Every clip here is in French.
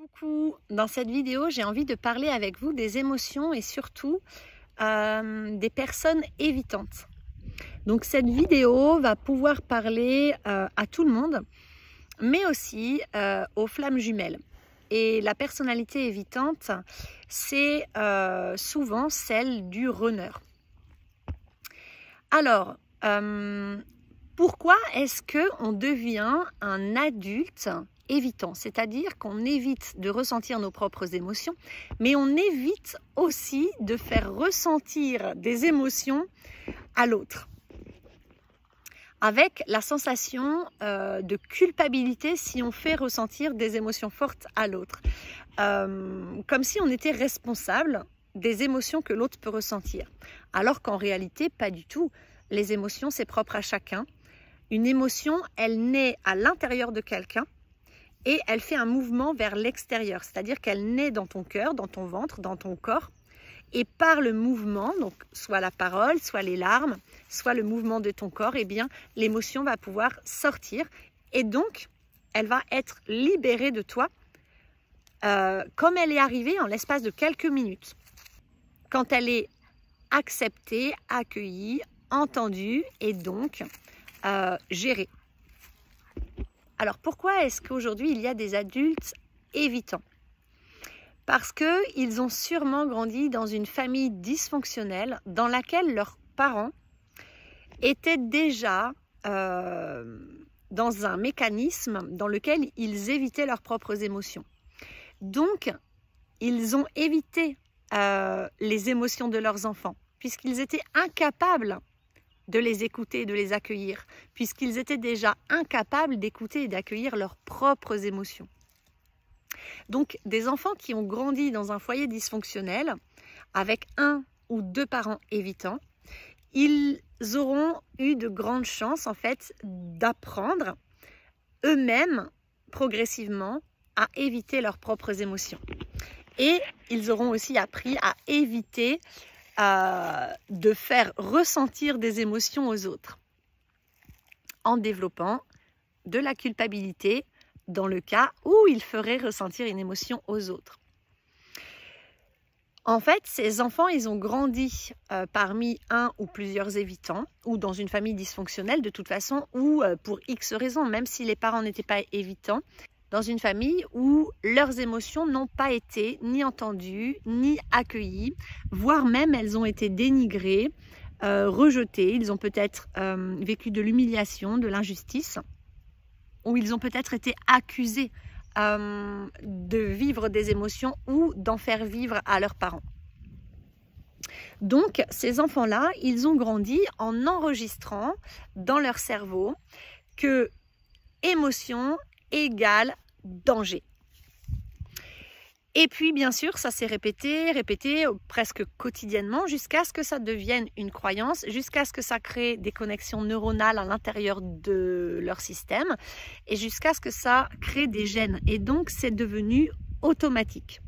Coucou, dans cette vidéo j'ai envie de parler avec vous des émotions et surtout des personnes évitantes. Donc cette vidéo va pouvoir parler à tout le monde, mais aussi aux flammes jumelles. Et la personnalité évitante, c'est souvent celle du runner. Alors, pourquoi est-ce qu'on devient un adulte évitant? C'est-à-dire qu'on évite de ressentir nos propres émotions, mais on évite aussi de faire ressentir des émotions à l'autre, avec la sensation de culpabilité si on fait ressentir des émotions fortes à l'autre, comme si on était responsable des émotions que l'autre peut ressentir, alors qu'en réalité pas du tout. Les émotions, c'est propre à chacun. Une émotion, elle naît à l'intérieur de quelqu'un et elle fait un mouvement vers l'extérieur, c'est-à-dire qu'elle naît dans ton cœur, dans ton ventre, dans ton corps, et par le mouvement, donc soit la parole, soit les larmes, soit le mouvement de ton corps, eh bien l'émotion va pouvoir sortir et donc elle va être libérée de toi comme elle est arrivée en l'espace de quelques minutes. Quand elle est acceptée, accueillie, entendue et donc gérée. Alors pourquoi est-ce qu'aujourd'hui il y a des adultes évitants? Parce qu'ils ont sûrement grandi dans une famille dysfonctionnelle dans laquelle leurs parents étaient déjà dans un mécanisme dans lequel ils évitaient leurs propres émotions. Donc, ils ont évité les émotions de leurs enfants, puisqu'ils étaient incapables de les écouter et de les accueillir, puisqu'ils étaient déjà incapables d'écouter et d'accueillir leurs propres émotions. Donc, des enfants qui ont grandi dans un foyer dysfonctionnel, avec un ou deux parents évitants, ils auront eu de grandes chances, en fait, d'apprendre eux-mêmes, progressivement, à éviter leurs propres émotions. Et ils auront aussi appris à éviter de faire ressentir des émotions aux autres, en développant de la culpabilité, dans le cas où il ferait ressentir une émotion aux autres. En fait, ces enfants, ils ont grandi parmi un ou plusieurs évitants, ou dans une famille dysfonctionnelle de toute façon, ou pour X raisons, même si les parents n'étaient pas évitants, dans une famille où leurs émotions n'ont pas été ni entendues, ni accueillies, voire même elles ont été dénigrées, rejetées. Ils ont peut-être vécu de l'humiliation, de l'injustice, où ils ont peut-être été accusés de vivre des émotions ou d'en faire vivre à leurs parents. Donc, ces enfants-là, ils ont grandi en enregistrant dans leur cerveau que émotion égale danger. Et puis, bien sûr, ça s'est répété presque quotidiennement jusqu'à ce que ça devienne une croyance, jusqu'à ce que ça crée des connexions neuronales à l'intérieur de leur système et jusqu'à ce que ça crée des gènes. Et donc, c'est devenu automatique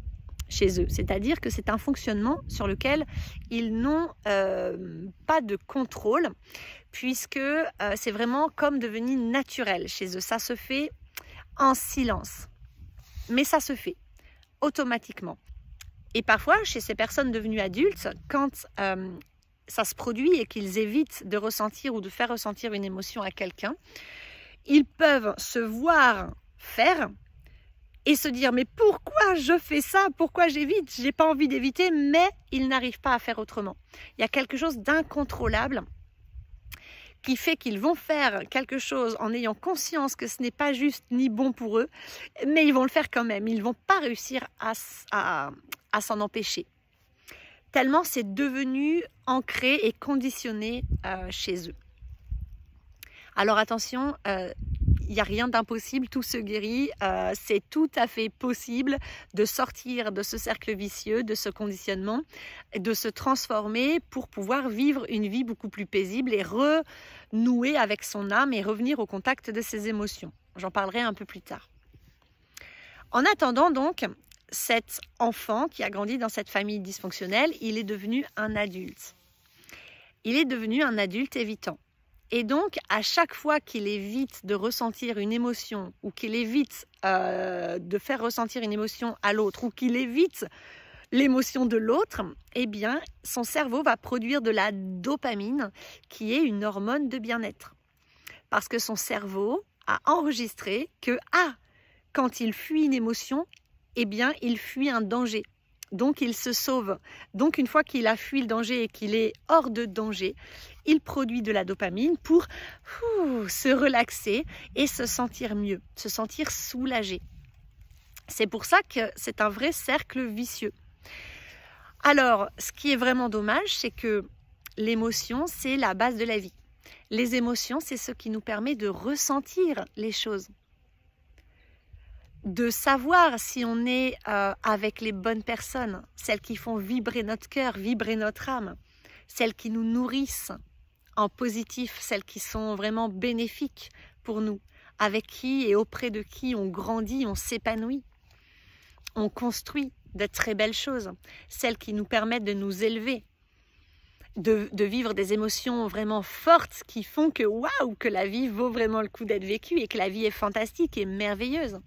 chez eux. C'est-à-dire que c'est un fonctionnement sur lequel ils n'ont pas de contrôle puisque c'est vraiment comme devenu naturel chez eux. Ça se fait en silence, mais ça se fait automatiquement. Et parfois, chez ces personnes devenues adultes, quand ça se produit et qu'ils évitent de ressentir ou de faire ressentir une émotion à quelqu'un, ils peuvent se voir faire et se dire « mais pourquoi je fais ça? Pourquoi j'évite? J'ai pas envie d'éviter », mais ils n'arrivent pas à faire autrement. Il y a quelque chose d'incontrôlable qui fait qu'ils vont faire quelque chose en ayant conscience que ce n'est pas juste ni bon pour eux, mais ils vont le faire quand même. Ils ne vont pas réussir à s'en empêcher. Tellement c'est devenu ancré et conditionné chez eux. Alors attention, il n'y a rien d'impossible, tout se guérit, c'est tout à fait possible de sortir de ce cercle vicieux, de ce conditionnement, de se transformer pour pouvoir vivre une vie beaucoup plus paisible et renouer avec son âme et revenir au contact de ses émotions. J'en parlerai un peu plus tard. En attendant donc, cet enfant qui a grandi dans cette famille dysfonctionnelle, il est devenu un adulte. Il est devenu un adulte évitant. Et donc, à chaque fois qu'il évite de ressentir une émotion ou qu'il évite de faire ressentir une émotion à l'autre ou qu'il évite l'émotion de l'autre, eh bien, son cerveau va produire de la dopamine qui est une hormone de bien-être. Parce que son cerveau a enregistré que, quand il fuit une émotion, eh bien, il fuit un danger. Donc, il se sauve. Donc, une fois qu'il a fui le danger et qu'il est hors de danger, il produit de la dopamine pour se relaxer et se sentir mieux, se sentir soulagé. C'est pour ça que c'est un vrai cercle vicieux. Alors, ce qui est vraiment dommage, c'est que l'émotion, c'est la base de la vie. Les émotions, c'est ce qui nous permet de ressentir les choses. De savoir si on est avec les bonnes personnes, celles qui font vibrer notre cœur, vibrer notre âme, celles qui nous nourrissent en positif, celles qui sont vraiment bénéfiques pour nous, avec qui et auprès de qui on grandit, on s'épanouit, on construit de très belles choses, celles qui nous permettent de nous élever, de vivre des émotions vraiment fortes qui font que waouh, que la vie vaut vraiment le coup d'être vécue et que la vie est fantastique et merveilleuse.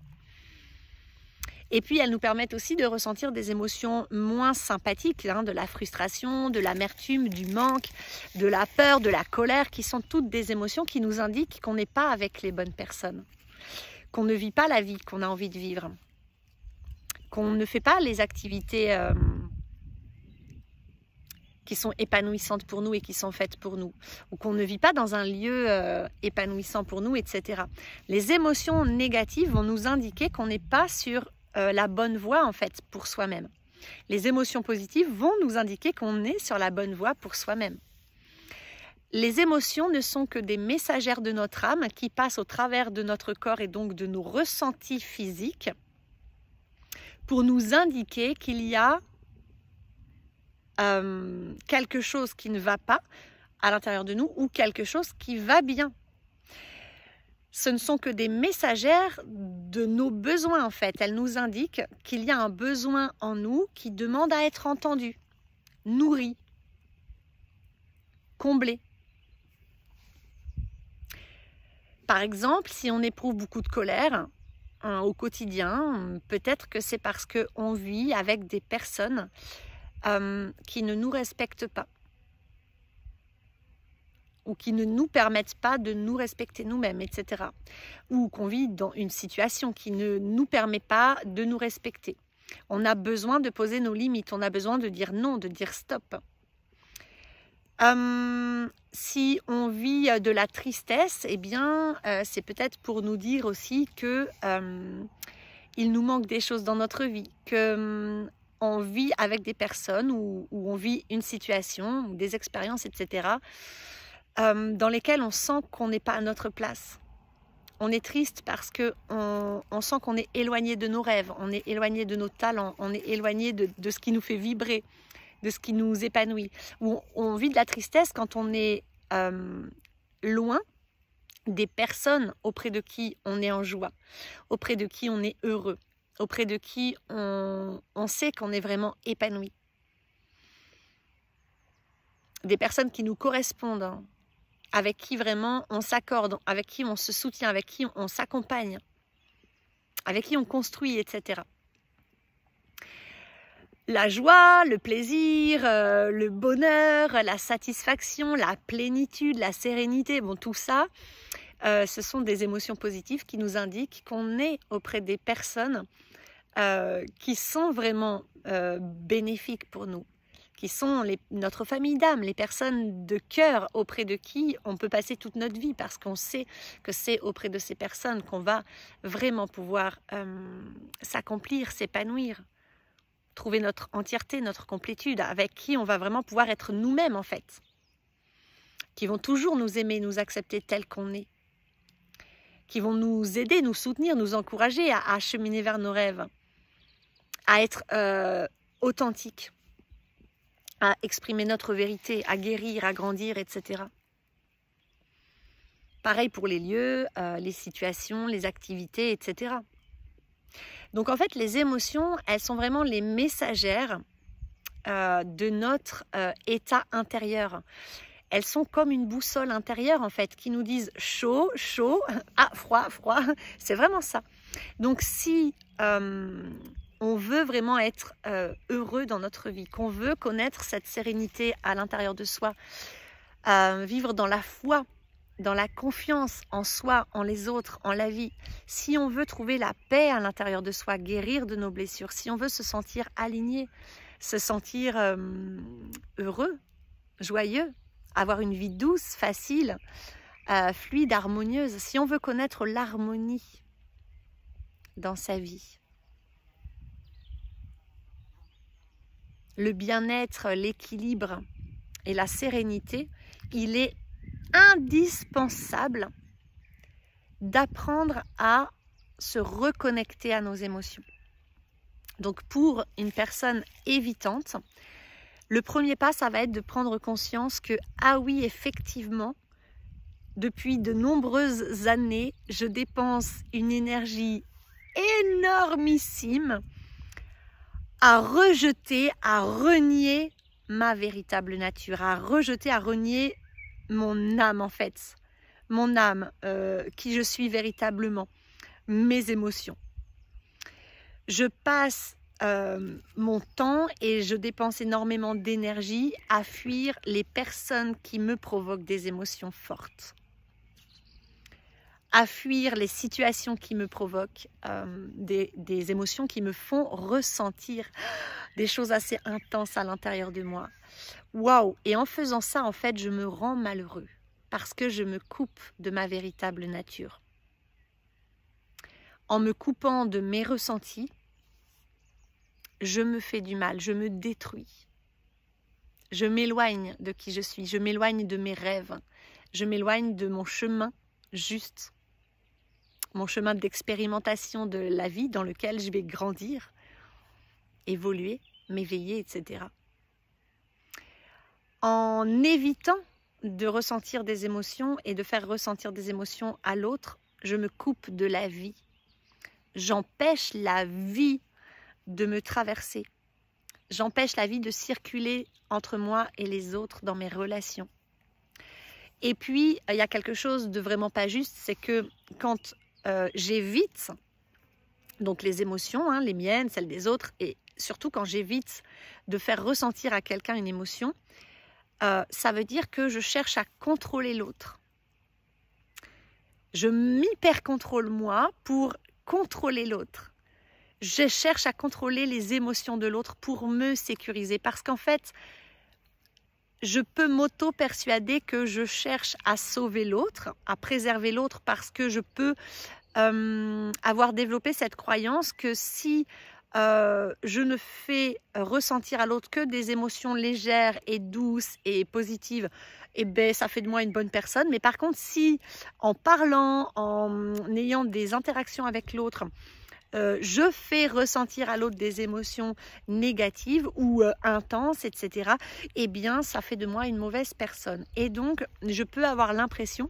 Et puis, elles nous permettent aussi de ressentir des émotions moins sympathiques, de la frustration, de l'amertume, du manque, de la peur, de la colère, qui sont toutes des émotions qui nous indiquent qu'on n'est pas avec les bonnes personnes, qu'on ne vit pas la vie qu'on a envie de vivre, qu'on ne fait pas les activités qui sont épanouissantes pour nous et qui sont faites pour nous, ou qu'on ne vit pas dans un lieu épanouissant pour nous, etc. Les émotions négatives vont nous indiquer qu'on n'est pas sur la bonne voie en fait pour soi-même. Les émotions positives vont nous indiquer qu'on est sur la bonne voie pour soi-même. Les émotions ne sont que des messagères de notre âme qui passent au travers de notre corps et donc de nos ressentis physiques pour nous indiquer qu'il y a quelque chose qui ne va pas à l'intérieur de nous ou quelque chose qui va bien. Ce ne sont que des messagères de nos besoins en fait. Elles nous indiquent qu'il y a un besoin en nous qui demande à être entendu, nourri, comblé. Par exemple, si on éprouve beaucoup de colère au quotidien, peut-être que c'est parce qu'on vit avec des personnes qui ne nous respectent pas ou qui ne nous permettent pas de nous respecter nous-mêmes, etc. Ou qu'on vit dans une situation qui ne nous permet pas de nous respecter. On a besoin de poser nos limites, on a besoin de dire non, de dire stop. Si on vit de la tristesse, eh bien, c'est peut-être pour nous dire aussi que il nous manque des choses dans notre vie, que on vit avec des personnes ou on vit une situation, ou des expériences, etc., dans lesquelles on sent qu'on n'est pas à notre place. On est triste parce qu'on sent qu'on est éloigné de nos rêves, on est éloigné de nos talents, on est éloigné de ce qui nous fait vibrer, de ce qui nous épanouit. Ou on vit de la tristesse quand on est loin des personnes auprès de qui on est en joie, auprès de qui on est heureux, auprès de qui on sait qu'on est vraiment épanoui. Des personnes qui nous correspondent, avec qui vraiment on s'accorde, avec qui on se soutient, avec qui on s'accompagne, avec qui on construit, etc. La joie, le plaisir, le bonheur, la satisfaction, la plénitude, la sérénité, bon, tout ça, ce sont des émotions positives qui nous indiquent qu'on est auprès des personnes qui sont vraiment bénéfiques pour nous, qui sont notre famille d'âme, les personnes de cœur auprès de qui on peut passer toute notre vie parce qu'on sait que c'est auprès de ces personnes qu'on va vraiment pouvoir s'accomplir, s'épanouir, trouver notre entièreté, notre complétude, avec qui on va vraiment pouvoir être nous-mêmes en fait, qui vont toujours nous aimer, nous accepter tels qu'on est, qui vont nous aider, nous soutenir, nous encourager à cheminer vers nos rêves, à être authentiques, à exprimer notre vérité, à guérir, à grandir, etc. Pareil pour les lieux, les situations, les activités, etc. Donc en fait, les émotions, elles sont vraiment les messagères de notre état intérieur. elles sont comme une boussole intérieure en fait, qui nous disent chaud, chaud, ah froid, froid, c'est vraiment ça. Donc si on veut vraiment être heureux dans notre vie, qu'on veut connaître cette sérénité à l'intérieur de soi, vivre dans la foi, dans la confiance en soi, en les autres, en la vie, si on veut trouver la paix à l'intérieur de soi, guérir de nos blessures, si on veut se sentir aligné, se sentir heureux, joyeux, avoir une vie douce, facile, fluide, harmonieuse, si on veut connaître l'harmonie dans sa vie, le bien-être, l'équilibre et la sérénité, il est indispensable d'apprendre à se reconnecter à nos émotions. Donc pour une personne évitante, le premier pas, ça va être de prendre conscience que, ah oui, effectivement, depuis de nombreuses années, je dépense une énergie énormissime à rejeter, à renier ma véritable nature, à rejeter, à renier mon âme en fait, mon âme, qui je suis véritablement, mes émotions. Je passe mon temps et je dépense énormément d'énergie à fuir les personnes qui me provoquent des émotions fortes, à fuir les situations qui me provoquent des émotions qui me font ressentir des choses assez intenses à l'intérieur de moi. Waouh! Et en faisant ça, en fait, je me rends malheureux parce que je me coupe de ma véritable nature. En me coupant de mes ressentis, je me fais du mal, je me détruis. Je m'éloigne de qui je suis, je m'éloigne de mes rêves, je m'éloigne de mon chemin juste, mon chemin d'expérimentation de la vie dans lequel je vais grandir, évoluer, m'éveiller, etc. En évitant de ressentir des émotions et de faire ressentir des émotions à l'autre, je me coupe de la vie. J'empêche la vie de me traverser. J'empêche la vie de circuler entre moi et les autres dans mes relations. Et puis, il y a quelque chose de vraiment pas juste, c'est que quand j'évite donc les émotions, hein, les miennes, celles des autres, et surtout quand j'évite de faire ressentir à quelqu'un une émotion, ça veut dire que je cherche à contrôler l'autre. Je m'hyper-contrôle moi pour contrôler l'autre. Je cherche à contrôler les émotions de l'autre pour me sécuriser. Parce qu'en fait, je peux m'auto-persuader que je cherche à sauver l'autre, à préserver l'autre, parce que je peux avoir développé cette croyance que si je ne fais ressentir à l'autre que des émotions légères et douces et positives, eh ben, ça fait de moi une bonne personne. Mais par contre, si en parlant, en ayant des interactions avec l'autre, je fais ressentir à l'autre des émotions négatives ou intenses, etc., eh bien, ça fait de moi une mauvaise personne. Et donc, je peux avoir l'impression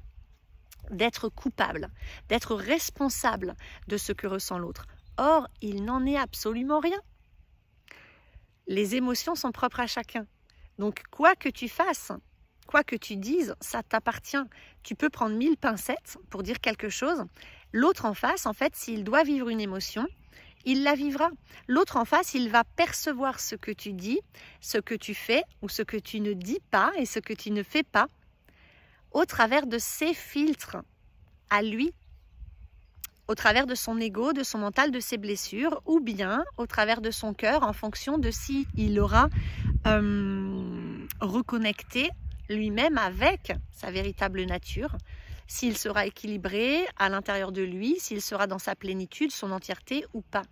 d'être coupable, d'être responsable de ce que ressent l'autre. Or, il n'en est absolument rien. Les émotions sont propres à chacun. Donc, quoi que tu fasses, quoi que tu dises, ça t'appartient. Tu peux prendre 1000 pincettes pour dire quelque chose. L'autre en face, en fait, s'il doit vivre une émotion, il la vivra. L'autre en face, il va percevoir ce que tu dis, ce que tu fais ou ce que tu ne dis pas et ce que tu ne fais pas au travers de ses filtres à lui, au travers de son ego, de son mental, de ses blessures, ou bien au travers de son cœur en fonction de s'il aura reconnecté lui-même avec sa véritable nature, s'il sera équilibré à l'intérieur de lui, s'il sera dans sa plénitude, son entièreté ou pas.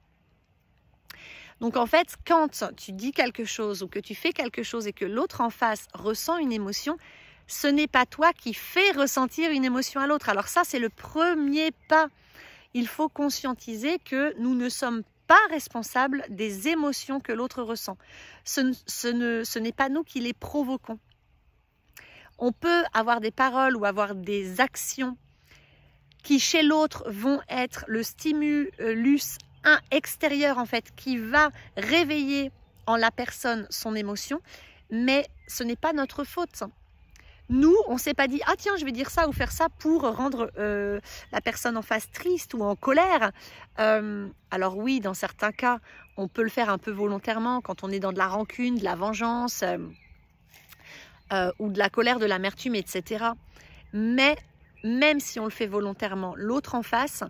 Donc en fait, quand tu dis quelque chose ou que tu fais quelque chose et que l'autre en face ressent une émotion, ce n'est pas toi qui fais ressentir une émotion à l'autre. Alors ça, c'est le premier pas. Il faut conscientiser que nous ne sommes pas responsables des émotions que l'autre ressent. Ce n'est pas nous qui les provoquons. On peut avoir des paroles ou avoir des actions qui chez l'autre vont être le stimulus extérieur en fait, qui va réveiller en la personne son émotion, mais ce n'est pas notre faute. Nous, on ne s'est pas dit « Ah tiens, je vais dire ça ou faire ça pour rendre la personne en face triste ou en colère. » Alors oui, dans certains cas, on peut le faire un peu volontairement quand on est dans de la rancune, de la vengeance ou de la colère, de l'amertume, etc. Mais même si on le fait volontairement, l'autre en face,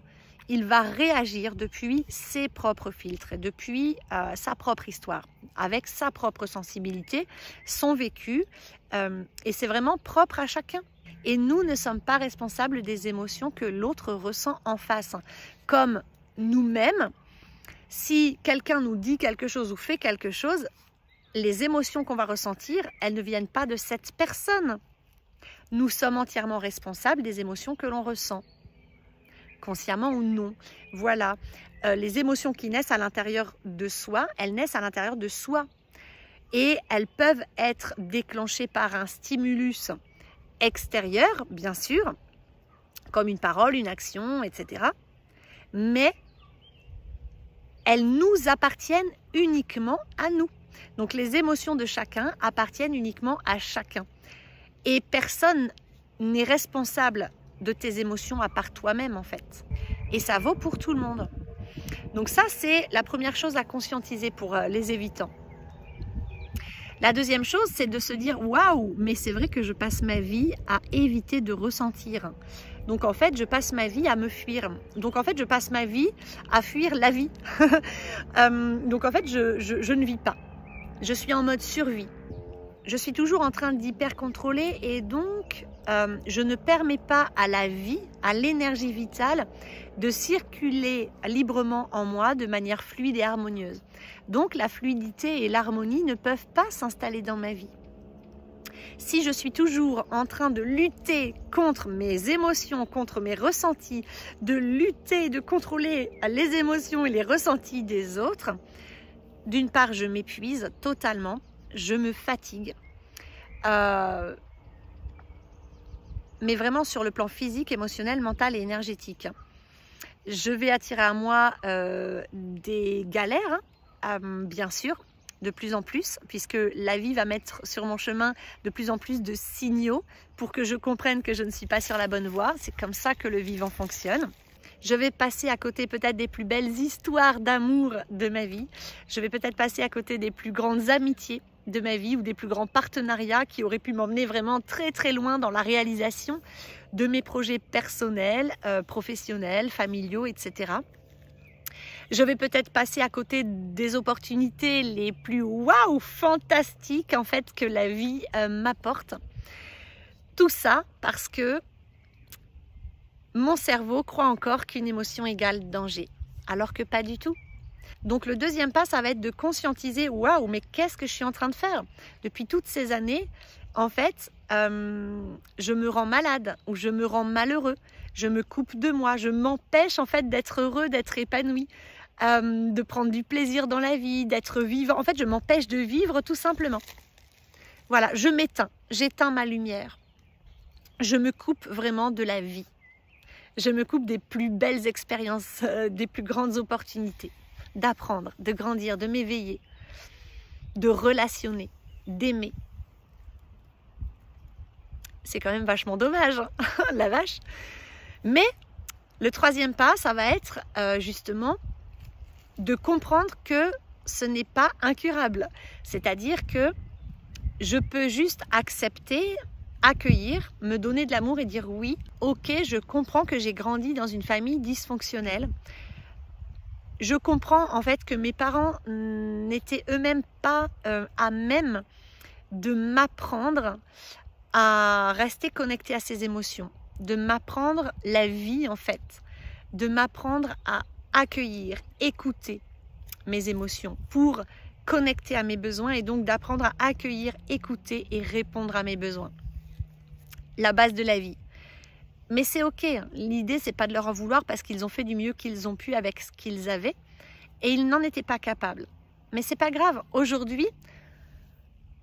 il va réagir depuis ses propres filtres, depuis sa propre histoire, avec sa propre sensibilité, son vécu, et c'est vraiment propre à chacun. Et nous ne sommes pas responsables des émotions que l'autre ressent en face. Comme nous-mêmes, si quelqu'un nous dit quelque chose ou fait quelque chose, les émotions qu'on va ressentir, elles ne viennent pas de cette personne. Nous sommes entièrement responsables des émotions que l'on ressent, consciemment ou non. Voilà, les émotions qui naissent à l'intérieur de soi, elles naissent à l'intérieur de soi. Et elles peuvent être déclenchées par un stimulus extérieur, bien sûr, comme une parole, une action, etc. Mais elles nous appartiennent uniquement à nous. Donc les émotions de chacun appartiennent uniquement à chacun. Et personne n'est responsable de tes émotions à part toi-même en fait. Et ça vaut pour tout le monde. Donc ça, c'est la première chose à conscientiser pour les évitants. La deuxième chose, c'est de se dire « Waouh, mais c'est vrai que je passe ma vie à éviter de ressentir. » Donc en fait, je passe ma vie à me fuir. Donc en fait, je passe ma vie à fuir la vie. Donc en fait, je ne vis pas. Je suis en mode survie. Je suis toujours en train d'hyper contrôler et donc je ne permets pas à la vie, à l'énergie vitale de circuler librement en moi de manière fluide et harmonieuse. Donc la fluidité et l'harmonie ne peuvent pas s'installer dans ma vie. Si je suis toujours en train de lutter contre mes émotions, contre mes ressentis, de lutter, de contrôler les émotions et les ressentis des autres, d'une part, je m'épuise totalement, je me fatigue, mais vraiment sur le plan physique, émotionnel, mental et énergétique. Je vais attirer à moi des galères, bien sûr, de plus en plus, puisque la vie va mettre sur mon chemin de plus en plus de signaux pour que je comprenne que je ne suis pas sur la bonne voie. C'est comme ça que le vivant fonctionne. Je vais passer à côté peut-être des plus belles histoires d'amour de ma vie. Je vais peut-être passer à côté des plus grandes amitiés de ma vie ou des plus grands partenariats qui auraient pu m'emmener vraiment très très loin dans la réalisation de mes projets personnels, professionnels, familiaux, etc. Je vais peut-être passer à côté des opportunités les plus waouh, fantastiques en fait que la vie m'apporte. Tout ça parce que mon cerveau croit encore qu'une émotion égale danger, alors que pas du tout. Donc le deuxième pas, ça va être de conscientiser, waouh, mais qu'est-ce que je suis en train de faire? Depuis toutes ces années, en fait, je me rends malade ou je me rends malheureux, je me coupe de moi, je m'empêche en fait d'être heureux, d'être épanoui, de prendre du plaisir dans la vie, d'être vivant. En fait, je m'empêche de vivre tout simplement. Voilà, je m'éteins, j'éteins ma lumière. Je me coupe vraiment de la vie. Je me coupe des plus belles expériences, des plus grandes opportunités, d'apprendre, de grandir, de m'éveiller, de relationner, d'aimer. C'est quand même vachement dommage, hein, la vache. Mais le troisième pas, ça va être justement de comprendre que ce n'est pas incurable. C'est-à-dire que je peux juste accepter, accueillir, me donner de l'amour et dire oui, ok, je comprends que j'ai grandi dans une famille dysfonctionnelle. Je comprends en fait que mes parents n'étaient eux-mêmes pas à même de m'apprendre à rester connecté à ces émotions, de m'apprendre la vie en fait, de m'apprendre à accueillir, écouter mes émotions pour connecter à mes besoins et donc d'apprendre à accueillir, écouter et répondre à mes besoins. La base de la vie. Mais c'est ok, l'idée c'est pas de leur en vouloir parce qu'ils ont fait du mieux qu'ils ont pu avec ce qu'ils avaient et ils n'en étaient pas capables. Mais c'est pas grave, aujourd'hui,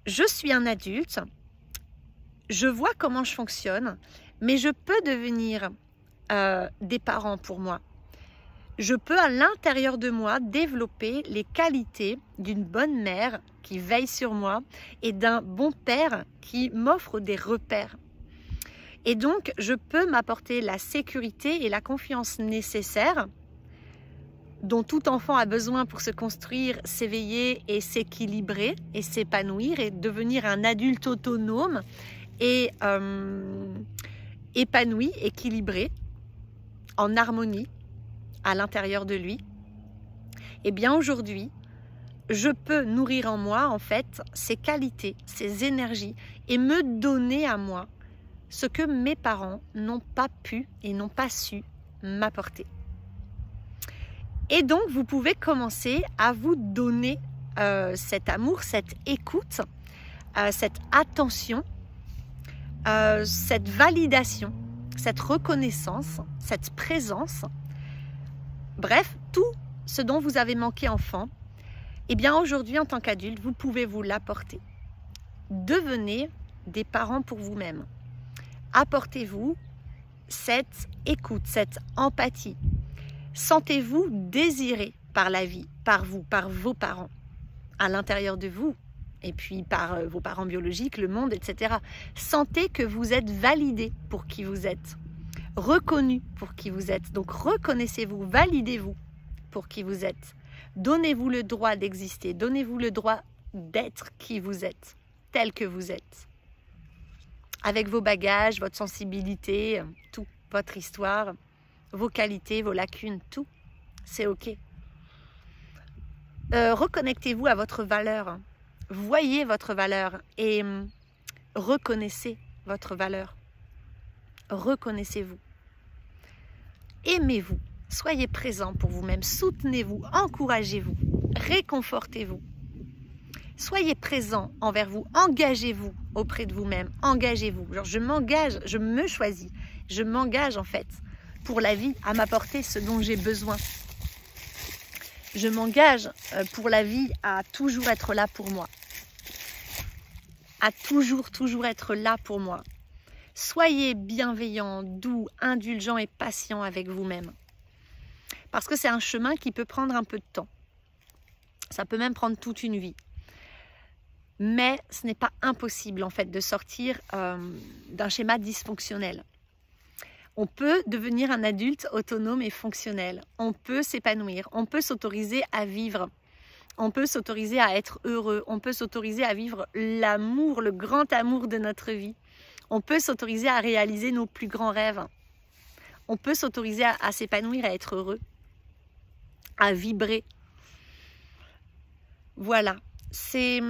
je suis un adulte, je vois comment je fonctionne, mais je peux devenir des parents pour moi. Je peux à l'intérieur de moi développer les qualités d'une bonne mère qui veille sur moi et d'un bon père qui m'offre des repères. Et donc, je peux m'apporter la sécurité et la confiance nécessaires dont tout enfant a besoin pour se construire, s'éveiller et s'équilibrer et s'épanouir et devenir un adulte autonome et épanoui, équilibré, en harmonie à l'intérieur de lui. Et bien aujourd'hui, je peux nourrir en moi en fait ces qualités, ces énergies et me donner à moi ce que mes parents n'ont pas pu et n'ont pas su m'apporter. Et donc, vous pouvez commencer à vous donner cet amour, cette écoute, cette attention, cette validation, cette reconnaissance, cette présence. Bref, tout ce dont vous avez manqué enfant, eh bien aujourd'hui, en tant qu'adulte, vous pouvez vous l'apporter. Devenez des parents pour vous-même. Apportez-vous cette écoute, cette empathie. Sentez-vous désiré par la vie, par vous, par vos parents, à l'intérieur de vous, et puis par vos parents biologiques, le monde, etc. Sentez que vous êtes validé pour qui vous êtes, reconnu pour qui vous êtes. Donc reconnaissez-vous, validez-vous pour qui vous êtes. Donnez-vous le droit d'exister, donnez-vous le droit d'être qui vous êtes, tel que vous êtes. Avec vos bagages, votre sensibilité, tout, votre histoire, vos qualités, vos lacunes, tout, c'est ok. Reconnectez-vous à votre valeur, voyez votre valeur et reconnaissez votre valeur. Reconnaissez-vous. Aimez-vous, soyez présent pour vous-même, soutenez-vous, encouragez-vous, réconfortez-vous. Soyez présent envers vous, engagez-vous auprès de vous-même, engagez-vous. Genre, je m'engage, je me choisis, je m'engage en fait pour la vie à m'apporter ce dont j'ai besoin. Je m'engage pour la vie à toujours être là pour moi. À toujours être là pour moi. Soyez bienveillant, doux, indulgent et patient avec vous-même. Parce que c'est un chemin qui peut prendre un peu de temps. Ça peut même prendre toute une vie. Mais ce n'est pas impossible en fait de sortir d'un schéma dysfonctionnel. On peut devenir un adulte autonome et fonctionnel. On peut s'épanouir. On peut s'autoriser à vivre. On peut s'autoriser à être heureux. On peut s'autoriser à vivre l'amour, le grand amour de notre vie. On peut s'autoriser à réaliser nos plus grands rêves. On peut s'autoriser à s'épanouir, à être heureux, à vibrer. Voilà. C'est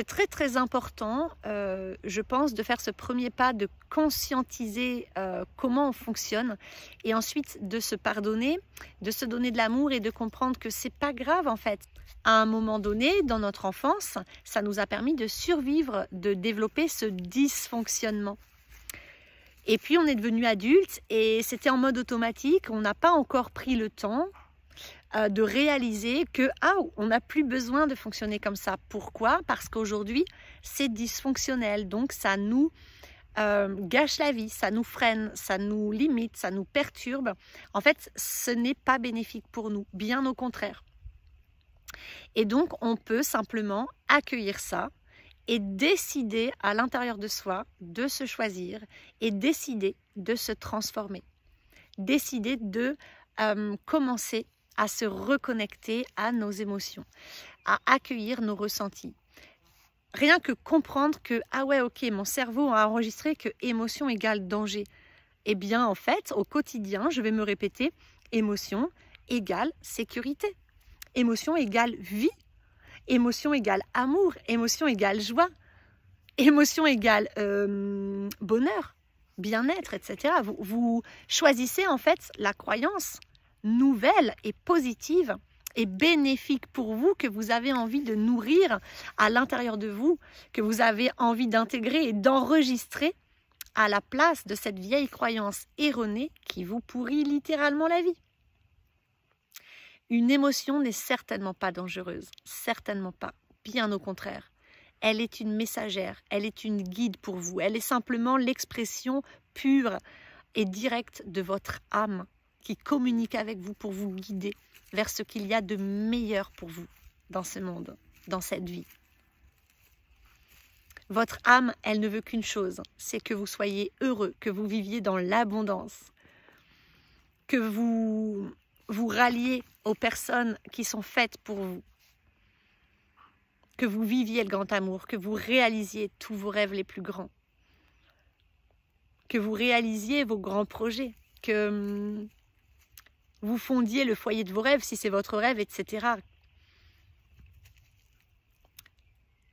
très très important, je pense, de faire ce premier pas, de conscientiser comment on fonctionne et ensuite de se pardonner, de se donner de l'amour et de comprendre que c'est pas grave en fait. À un moment donné, dans notre enfance, ça nous a permis de survivre, de développer ce dysfonctionnement. Et puis on est devenu adulte et c'était en mode automatique, on n'a pas encore pris le temps de réaliser que on n'a plus besoin de fonctionner comme ça. Pourquoi? Parce qu'aujourd'hui, c'est dysfonctionnel. Donc, ça nous gâche la vie, ça nous freine, ça nous limite, ça nous perturbe. En fait, ce n'est pas bénéfique pour nous, bien au contraire. Et donc, on peut simplement accueillir ça et décider à l'intérieur de soi de se choisir et décider de se transformer. Décider de commencer à se reconnecter à nos émotions, à accueillir nos ressentis. Rien que comprendre que, ah ouais, ok, mon cerveau a enregistré que émotion égale danger. Eh bien, en fait, au quotidien, je vais me répéter, émotion égale sécurité. Émotion égale vie. Émotion égale amour. Émotion égale joie. Émotion égale bonheur, bien-être, etc. Vous choisissez en fait la croyance nouvelle et positive et bénéfique pour vous que vous avez envie de nourrir à l'intérieur de vous, que vous avez envie d'intégrer et d'enregistrer à la place de cette vieille croyance erronée qui vous pourrit littéralement la vie. Une émotion n'est certainement pas dangereuse, certainement pas, bien au contraire. Elle est une messagère, elle est une guide pour vous, elle est simplement l'expression pure et directe de votre âme qui communique avec vous pour vous guider vers ce qu'il y a de meilleur pour vous dans ce monde, dans cette vie. Votre âme, elle ne veut qu'une chose, c'est que vous soyez heureux, que vous viviez dans l'abondance, que vous vous ralliez aux personnes qui sont faites pour vous, que vous viviez le grand amour, que vous réalisiez tous vos rêves les plus grands, que vous réalisiez vos grands projets, que vous fondiez le foyer de vos rêves, si c'est votre rêve, etc.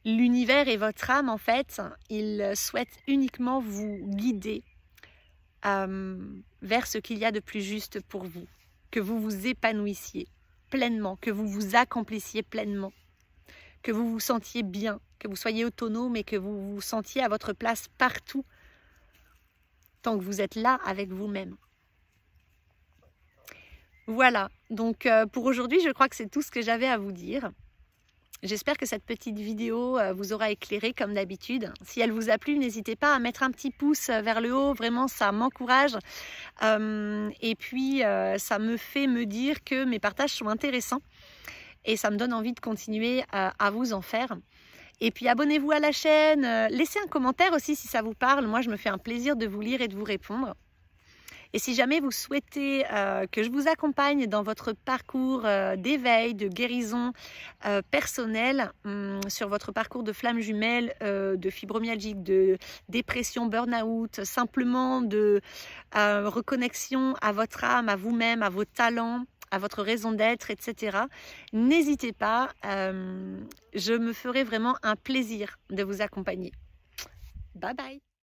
L'univers et votre âme, en fait, ils souhaitent uniquement vous guider vers ce qu'il y a de plus juste pour vous, que vous vous épanouissiez pleinement, que vous vous accomplissiez pleinement, que vous vous sentiez bien, que vous soyez autonome et que vous vous sentiez à votre place partout, tant que vous êtes là avec vous-même. Voilà, donc pour aujourd'hui, je crois que c'est tout ce que j'avais à vous dire. J'espère que cette petite vidéo vous aura éclairé comme d'habitude. Si elle vous a plu, n'hésitez pas à mettre un petit pouce vers le haut, vraiment ça m'encourage. Et puis ça me fait me dire que mes partages sont intéressants et ça me donne envie de continuer à vous en faire. Et puis abonnez-vous à la chaîne, laissez un commentaire aussi si ça vous parle. Moi je me fais un plaisir de vous lire et de vous répondre. Et si jamais vous souhaitez que je vous accompagne dans votre parcours d'éveil, de guérison personnelle, sur votre parcours de flamme jumelle, de fibromyalgie, de dépression, burn-out, simplement de reconnexion à votre âme, à vous-même, à vos talents, à votre raison d'être, etc. N'hésitez pas, je me ferai vraiment un plaisir de vous accompagner. Bye bye!